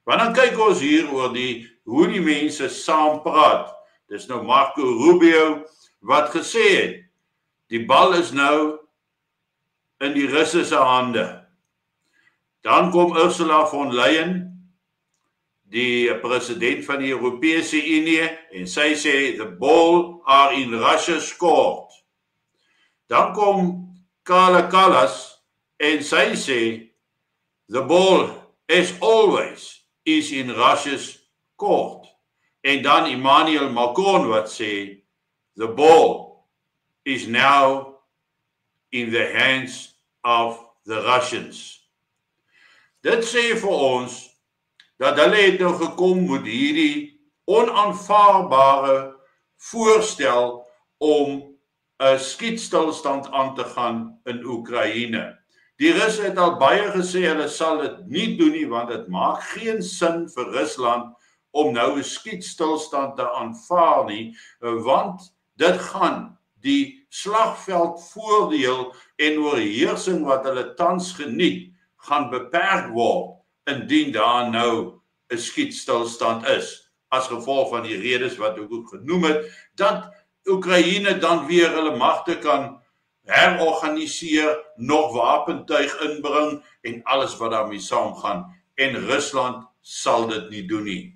Want dan kyk ons hier oor hoe die mense saam praat. Dis nou Marco Rubio wat gesê het, die bal is nou in die Russe se hande. Dan kom Ursula von Leyen, die president van die Europese Unie, en sy sê, the ball are in Russia's court. Dan kom Kaja Kallas, en sy sê, the ball, as always, is in Russia's court. En dan Emmanuel Macron wat sê, the ball is now in the hands of the Russians. Dit sê vir ons, dat hulle het nou gekom met hierdie onaanvaarbare voorstel om 'n skietstilstand aan te gaan in Oekraïne. Die Russe het al baie gesê hulle sal dit nie doen nie, want dit maak geen sin vir Rusland om nou 'n skietstilstand te aanvaar nie, want dit gaan die slagveldvoordeel en oorheersing wat hulle tans geniet, gaan beperk word indien daar nou 'n skietstilstand is, as gevolg van die redes wat ek ook genoem het, dat Oekraïne dan weer hulle magte kan herorganiseer, nog wapentuig inbring en alles wat daarmee saamgaan, en Rusland sal dit nie doen nie.